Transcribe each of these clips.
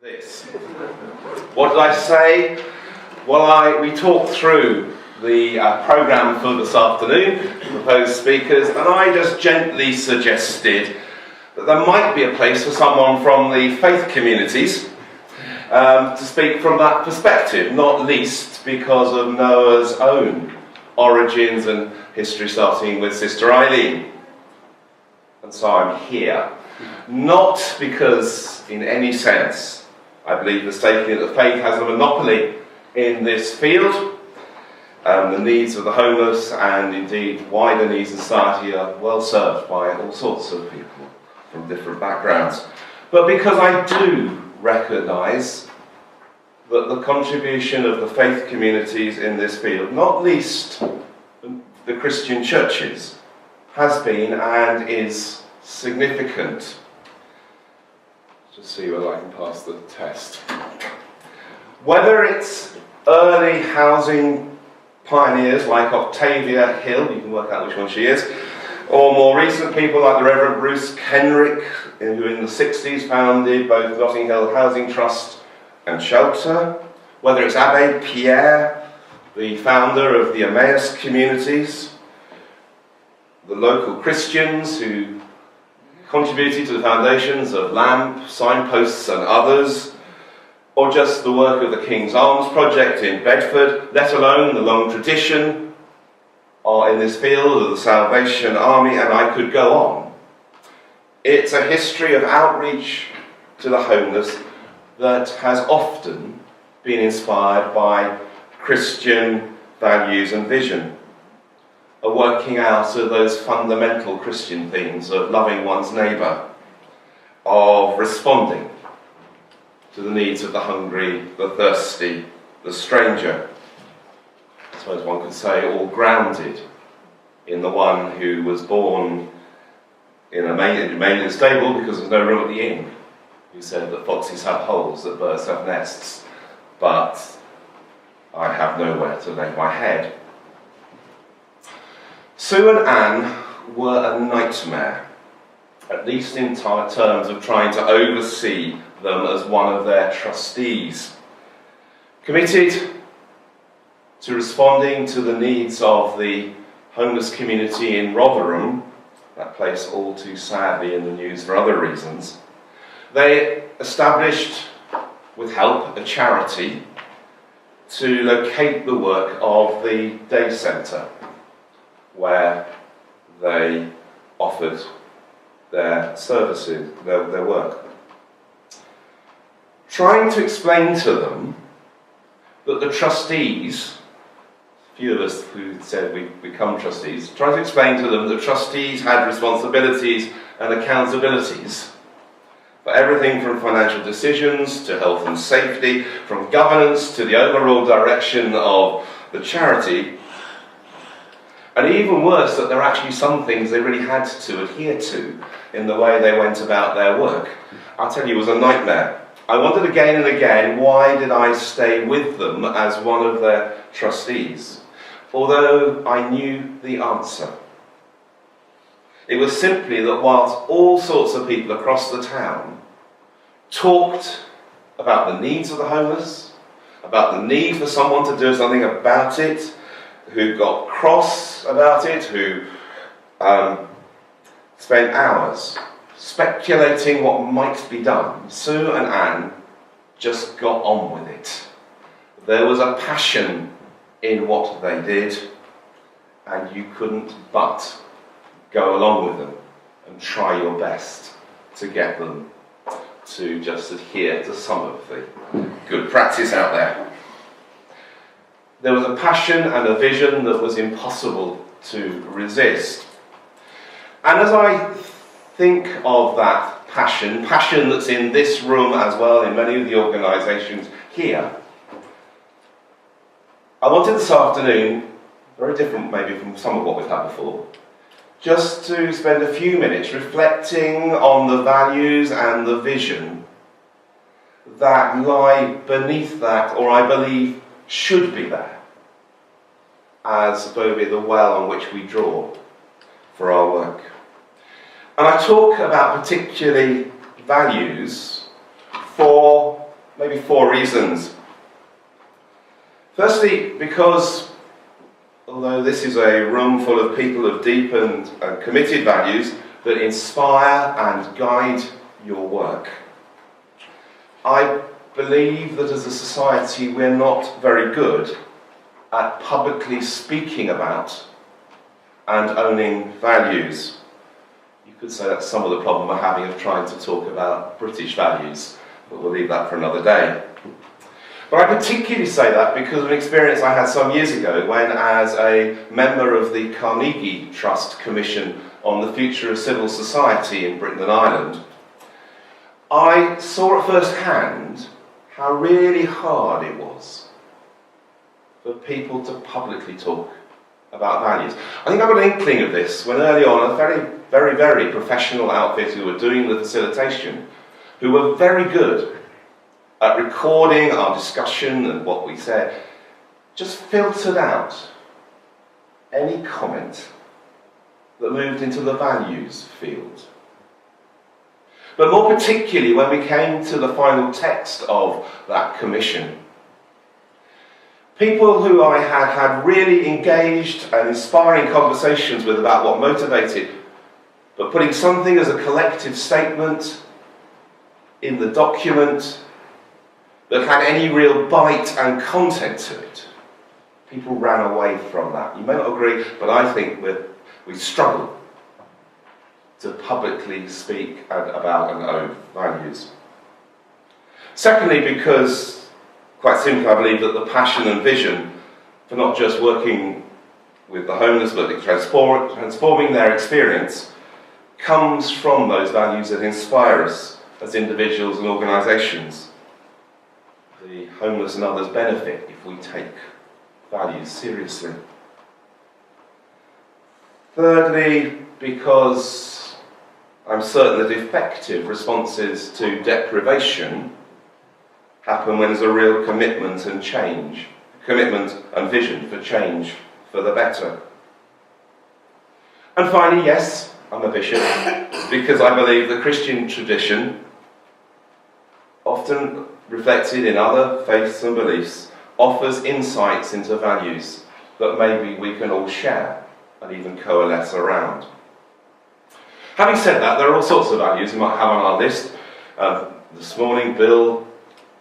This. What did I say? Well, we talked through the programme for this afternoon, proposed speakers, and I just gently suggested that there might be a place for someone from the faith communities to speak from that perspective, not least because of Noah's own origins and history, starting with Sister Eileen. And so I'm here. Not because, in any sense, I believe mistakenly that faith has a monopoly in this field. The needs of the homeless and indeed wider needs in society are well served by all sorts of people from different backgrounds. But because I do recognise that the contribution of the faith communities in this field, not least the Christian churches, has been and is significant. Just see whether I can pass the test. Whether it's early housing pioneers like Octavia Hill, you can work out which one she is, or more recent people like the Reverend Bruce Kenrick, who in the 60s founded both Notting Hill Housing Trust and Shelter, whether it's Abbe Pierre, the founder of the Emmaus communities, the local Christians who contributed to the foundations of LAMP, Signposts and others, or just the work of the King's Arms Project in Bedford, let alone the long tradition in this field of the Salvation Army, and I could go on. It's a history of outreach to the homeless that has often been inspired by Christian values and vision, a working out of those fundamental Christian things of loving one's neighbour, of responding to the needs of the hungry, the thirsty, the stranger. I suppose one could say all grounded in the one who was born in a maiden stable because there's no room at the inn, who said that foxes have holes, that birds have nests, but I have nowhere to lay my head. Sue and Anne were a nightmare, at least in terms of trying to oversee them as one of their trustees. Committed to responding to the needs of the homeless community in Rotherham, that place all too sadly in the news for other reasons, they established, with help, a charity to locate the work of the day centre, where they offered their services, their work. Trying to explain to them that the trustees, few of us who said we become trustees, trying to explain to them that trustees had responsibilities and accountabilities for everything from financial decisions to health and safety, from governance to the overall direction of the charity. And even worse, that there are actually some things they really had to adhere to in the way they went about their work. I'll tell you, it was a nightmare. I wondered again and again, why did I stay with them as one of their trustees? Although I knew the answer. It was simply that whilst all sorts of people across the town talked about the needs of the homeless, about the need for someone to do something about it, who got cross about it, who spent hours speculating what might be done, Sue and Anne just got on with it. There was a passion in what they did, and you couldn't but go along with them and try your best to get them to just adhere to some of the good practice out there. There was a passion and a vision that was impossible to resist. And as I think of that passion that's in this room as well, in many of the organisations here, I wanted this afternoon, very different maybe from some of what we've had before, just to spend a few minutes reflecting on the values and the vision that lie beneath that, or I believe should be there, as maybe the well on which we draw for our work. And I talk about particularly values for maybe 4 reasons. Firstly, because although this is a room full of people of deep and committed values that inspire and guide your work, I believe that as a society we're not very good at publicly speaking about and owning values. You could say that's some of the problem we're having of trying to talk about British values, but we'll leave that for another day. But I particularly say that because of an experience I had some years ago when, as a member of the Carnegie Trust Commission on the Future of Civil Society in Britain and Ireland, I saw at first hand how really hard it was for people to publicly talk about values. I think I got an inkling of this when early on a very professional outfit who were doing the facilitation, who were very good at recording our discussion and what we said, just filtered out any comment that moved into the values field. But more particularly when we came to the final text of that commission, people who I had really engaged and inspiring conversations with about what motivated, but putting something as a collective statement in the document that had any real bite and content to it, people ran away from that. You may not agree, but I think we struggle to publicly speak about and own values. Secondly, because, quite simply, I believe that the passion and vision for not just working with the homeless, but transforming their experience, comes from those values that inspire us as individuals and organisations. The homeless and others benefit if we take values seriously. Thirdly, because I'm certain that effective responses to deprivation happen when there's a real commitment and vision for change for the better. And finally, yes, I'm a bishop, because I believe the Christian tradition, often reflected in other faiths and beliefs, offers insights into values that maybe we can all share and even coalesce around. Having said that, there are all sorts of values we might have on our list. This morning, Bill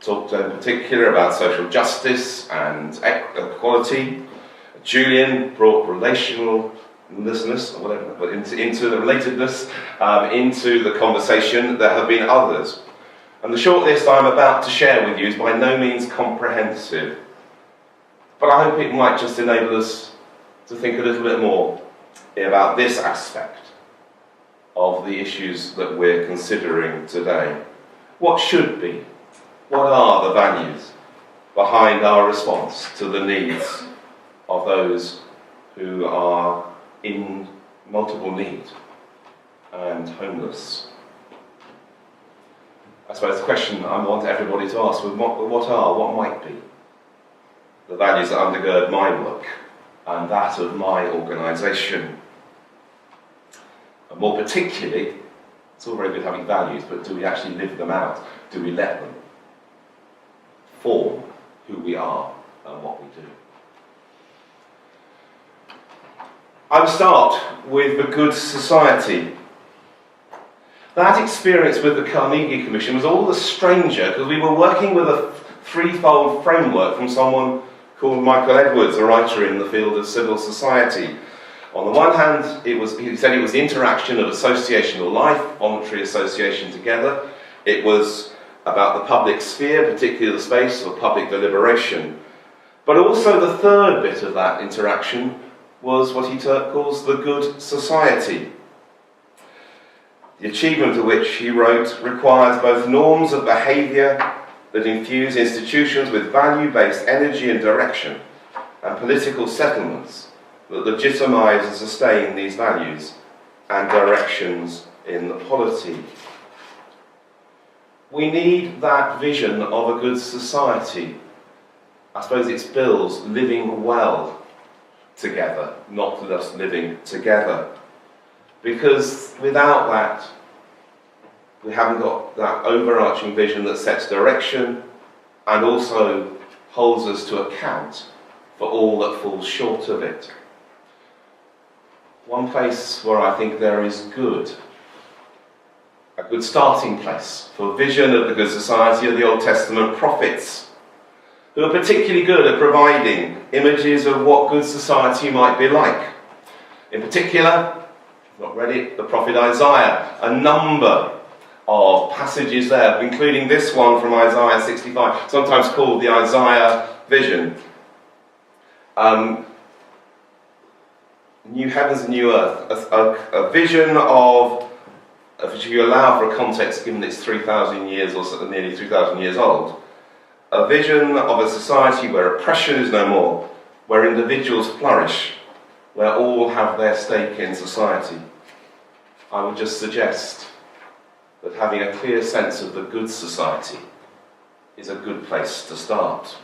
talked in particular about social justice and equality. Julian brought relationalness, or whatever, into the relatedness, into the conversation. There have been others. And the short list I'm about to share with you is by no means comprehensive. But I hope it might just enable us to think a little bit more about this aspect of the issues that we're considering today. What should be? What are the values behind our response to the needs of those who are in multiple need and homeless? I suppose the question I want everybody to ask is what might be the values that undergird my work and that of my organisation? And more particularly, it's all very good having values, but do we actually live them out? Do we let them form who we are and what we do? I will start with the Good Society. That experience with the Carnegie Commission was all the stranger because we were working with a threefold framework from someone called Michael Edwards, a writer in the field of civil society. On the one hand, he said it was the interaction of associational life, voluntary association together. It was about the public sphere, particularly the space of public deliberation. But also the third bit of that interaction was what he calls the Good Society. The achievement of which, he wrote, requires both norms of behaviour that infuse institutions with value-based energy and direction, and political settlements that legitimise and sustain these values and directions in the polity. We need that vision of a good society. I suppose it's Bill's living well together, not just living together. Because without that, we haven't got that overarching vision that sets direction and also holds us to account for all that falls short of it. One place where I think there is good, a good starting place for a vision of the good society are the Old Testament prophets, who are particularly good at providing images of what good society might be like. In particular, if you've not read it, the prophet Isaiah, a number of passages there, including this one from Isaiah 65, sometimes called the Isaiah vision. New heavens and new earth, a vision of, if you allow for a context given it's 3,000 years or so, nearly 3,000 years old, a vision of a society where oppression is no more, where individuals flourish, where all have their stake in society. I would just suggest that having a clear sense of the good society is a good place to start.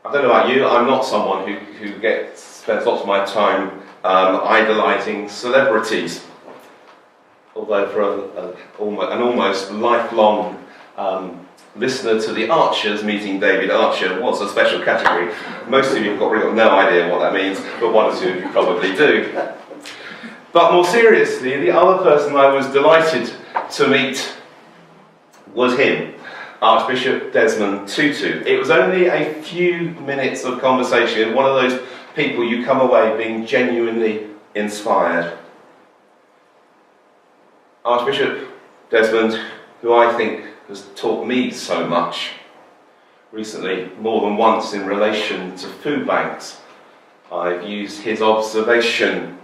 I don't know about you, I'm not someone who spends lots of my time idolising celebrities. Although for an almost lifelong listener to the Archers, meeting David Archer was a special category. Most of you have probably got no idea what that means, but one or two of you probably do. But more seriously, the other person I was delighted to meet was him, Archbishop Desmond Tutu. It was only a few minutes of conversation, one of those people you come away being genuinely inspired. Archbishop Desmond, who I think has taught me so much recently, more than once in relation to food banks, I've used his observation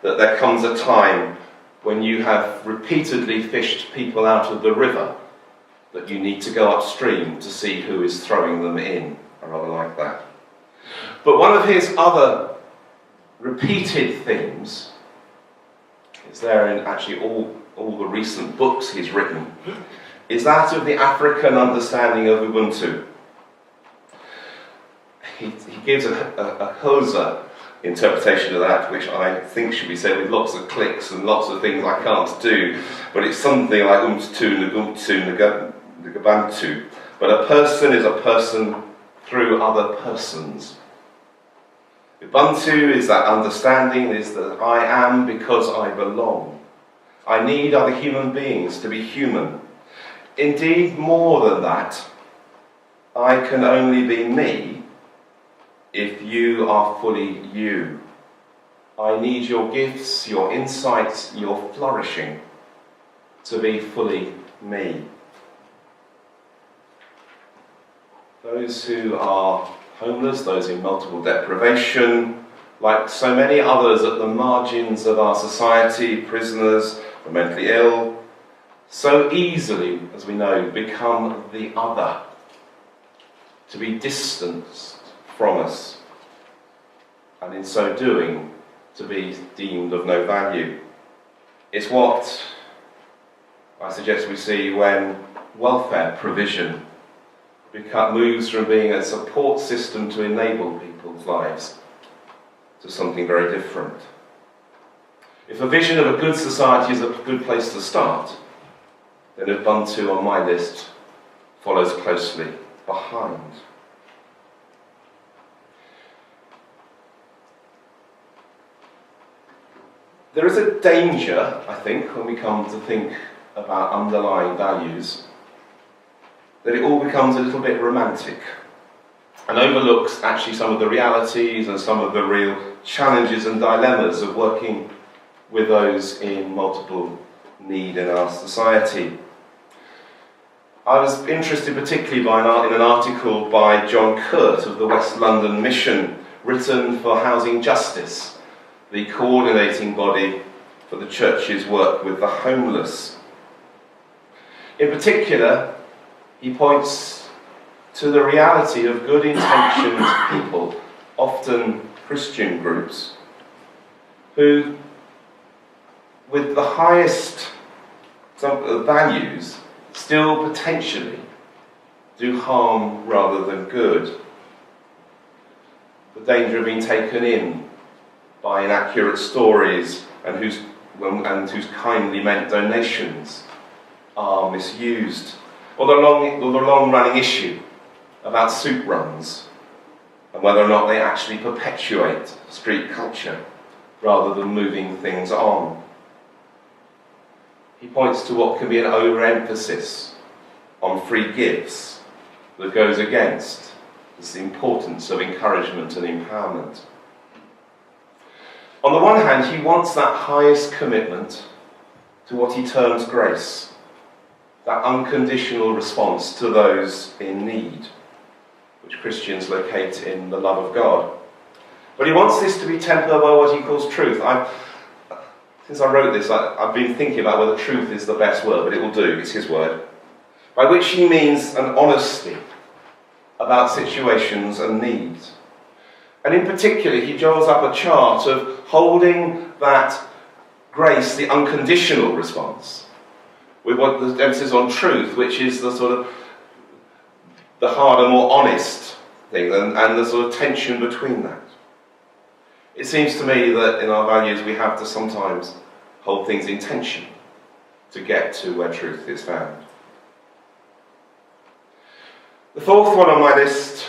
that there comes a time when you have repeatedly fished people out of the river that you need to go upstream to see who is throwing them in. I rather like that. But one of his other repeated themes, it's there in actually all the recent books he's written, is that of the African understanding of Ubuntu. He gives a Xhosa interpretation of that, which I think should be said with lots of clicks and lots of things I can't do, but it's something like Ubuntu, Ubuntu, Ngabantu. But a person is a person through other persons. Ubuntu is that understanding, is that I am because I belong. I need other human beings to be human. Indeed, more than that, I can only be me if you are fully you. I need your gifts, your insights, your flourishing to be fully me. Those who are homeless, those in multiple deprivation, like so many others at the margins of our society, prisoners, the mentally ill, so easily, as we know, become the other, to be distanced from us, and in so doing, to be deemed of no value. It's what I suggest we see when welfare provision moves from being a support system to enable people's lives to something very different. If a vision of a good society is a good place to start, then Ubuntu on my list follows closely behind. There is a danger, I think, when we come to think about underlying values, that it all becomes a little bit romantic and overlooks actually some of the realities and some of the real challenges and dilemmas of working with those in multiple need in our society. I was interested particularly in an article by John Curt of the West London Mission, written for Housing Justice, the coordinating body for the church's work with the homeless. In particular, he points to the reality of good intentioned people, often Christian groups, who, with the highest values, still potentially do harm rather than good. The danger of being taken in by inaccurate stories and whose kindly meant donations are misused. Or the long-running issue about soup runs and whether or not they actually perpetuate street culture rather than moving things on. He points to what can be an overemphasis on free gifts that goes against the importance of encouragement and empowerment. On the one hand, he wants that highest commitment to what he terms grace, that unconditional response to those in need, which Christians locate in the love of God. But he wants this to be tempered by what he calls truth. Since I wrote this, I've been thinking about whether truth is the best word, but it will do, it's his word. By which he means an honesty about situations and needs. And in particular, he draws up a chart of holding that grace, the unconditional response, with what the emphasis on truth, which is the sort of the harder, more honest thing, and the sort of tension between that. It seems to me that in our values we have to sometimes hold things in tension to get to where truth is found. The fourth one on my list,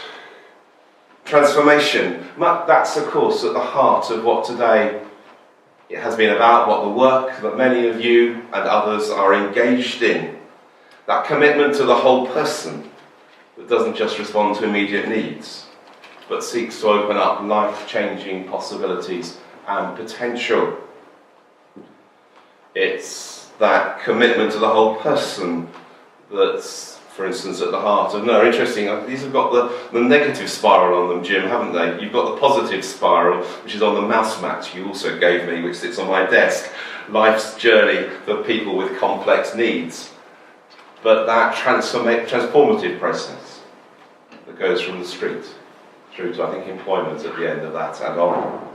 transformation. That's, of course, at the heart of what today it has been about, what the work that many of you and others are engaged in. That commitment to the whole person that doesn't just respond to immediate needs, but seeks to open up life-changing possibilities and potential. It's that commitment to the whole person that's, for instance, at the heart of... No, interesting, these have got the negative spiral on them, Jim, haven't they? You've got the positive spiral, which is on the mouse mat you also gave me, which sits on my desk. Life's journey for people with complex needs. But that transformative process that goes from the street through to, I think, employment at the end of that and on.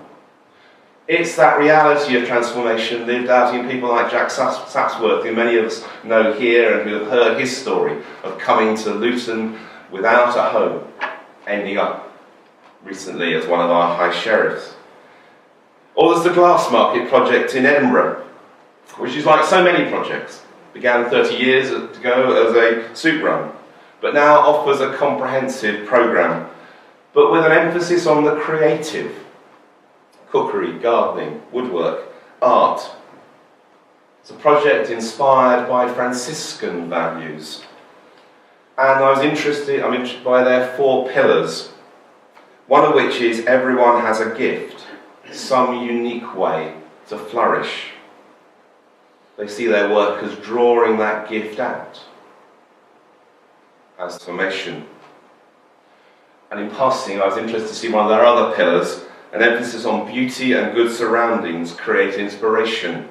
It's that reality of transformation lived out in people like Jack Sapsworth, who many of us know here and who have heard his story of coming to Luton without a home, ending up recently as one of our high sheriffs. Or there's the Glass Market project in Edinburgh, which is like so many projects. Began 30 years ago as a soup run, but now offers a comprehensive programme, but with an emphasis on the creative. Cookery, gardening, woodwork, art. It's a project inspired by Franciscan values. And I was interested by their 4 pillars, one of which is everyone has a gift, some unique way to flourish. They see their work as drawing that gift out as formation. And in passing, I was interested to see one of their other pillars, an emphasis on beauty and good surroundings create inspiration.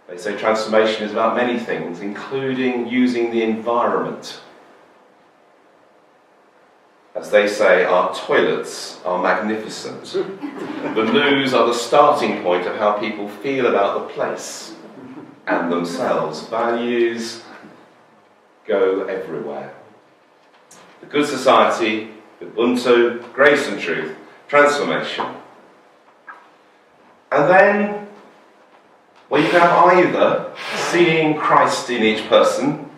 They say transformation is about many things, including using the environment. As they say, our toilets are magnificent. The loos are the starting point of how people feel about the place and themselves. Values go everywhere. The good society, Ubuntu, grace and truth, transformation. And then, well, you can have either seeing Christ in each person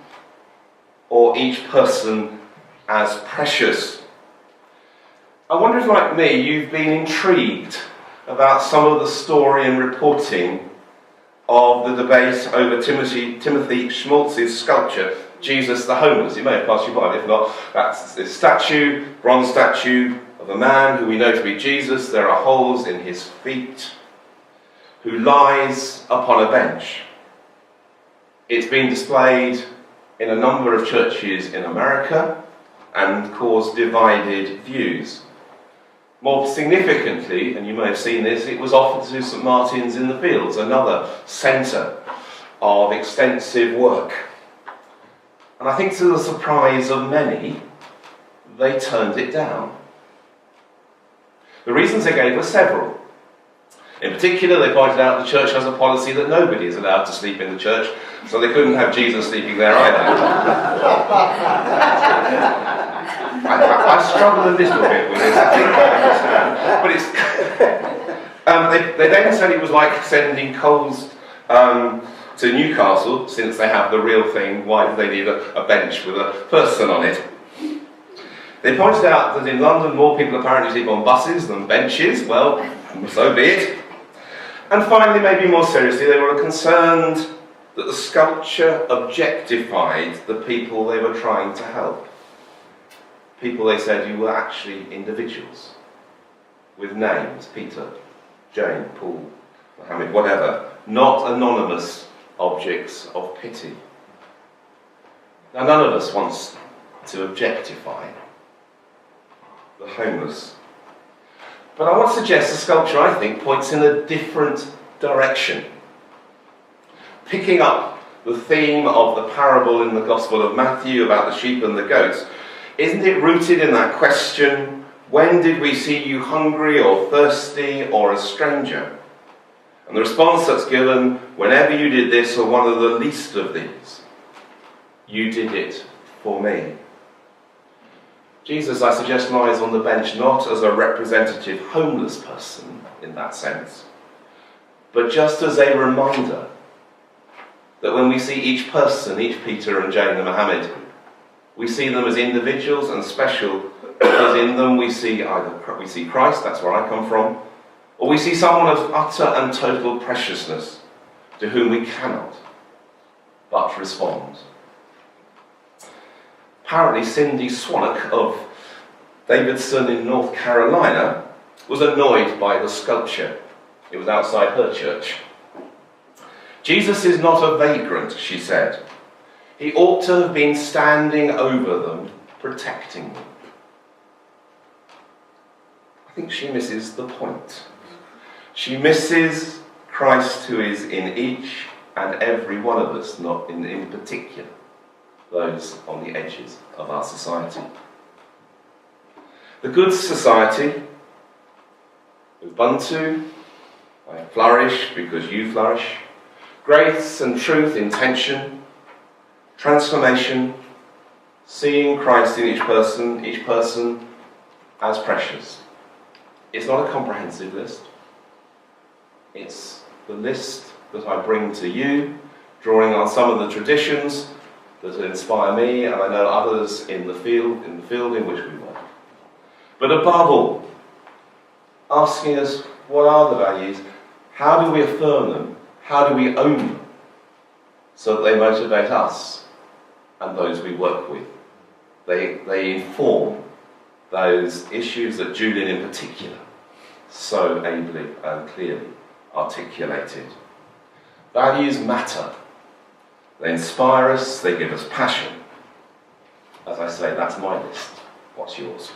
or each person as precious. I wonder if, like me, you've been intrigued about some of the story and reporting of the debate over Timothy Schmaltz's sculpture, Jesus the Homeless. It may have passed you by, if not, that's this statue, bronze statue, of a man who we know to be Jesus. There are holes in his feet, who lies upon a bench. It's been displayed in a number of churches in America and caused divided views. More significantly, and you may have seen this, it was offered to St Martin's in the Fields, another centre of extensive work. And I think to the surprise of many, they turned it down. The reasons they gave were several. In particular, they pointed out the church has a policy that nobody is allowed to sleep in the church, so they couldn't have Jesus sleeping there either. I struggle a little bit with this, I think I understand. But they then said it was like sending coals to to Newcastle, since they have the real thing, why do they need a bench with a person on it? They pointed out that in London more people apparently sleep on buses than benches. Well, so be it. And finally, maybe more seriously, they were concerned that the sculpture objectified the people they were trying to help. People, they said, who were actually individuals with names: Peter, Jane, Paul, Mohammed, whatever, not anonymous objects of pity. Now, none of us wants to objectify the homeless. But I want to suggest the sculpture, I think, points in a different direction. Picking up the theme of the parable in the Gospel of Matthew about the sheep and the goats, isn't it rooted in that question, when did we see you hungry or thirsty or a stranger? And the response that's given, whenever you did this or one of the least of these, you did it for me. Jesus, I suggest, lies on the bench not as a representative homeless person in that sense, but just as a reminder that when we see each person, each Peter and Jane and Mohammed, we see them as individuals and special, because in them we see Christ, that's where I come from, or we see someone of utter and total preciousness to whom we cannot but respond. Apparently Cindy Swannock of Davidson in North Carolina was annoyed by the sculpture. It was outside her church. Jesus is not a vagrant, she said. He ought to have been standing over them, protecting them. I think she misses the point. She misses Christ, who is in each and every one of us, not in particular those on the edges of our society. The good society, Ubuntu, I flourish because you flourish, grace and truth in tension, transformation, seeing Christ in each person as precious. It's not a comprehensive list. It's the list that I bring to you, drawing on some of the traditions that inspire me, and I know others in the field in which we work. But above all, asking us, what are the values? How do we affirm them? How do we own them? So that they motivate us and those we work with. They inform those issues that Julian in particular so ably and clearly articulated. Values matter. They inspire us, they give us passion. As I say, that's my list. What's yours?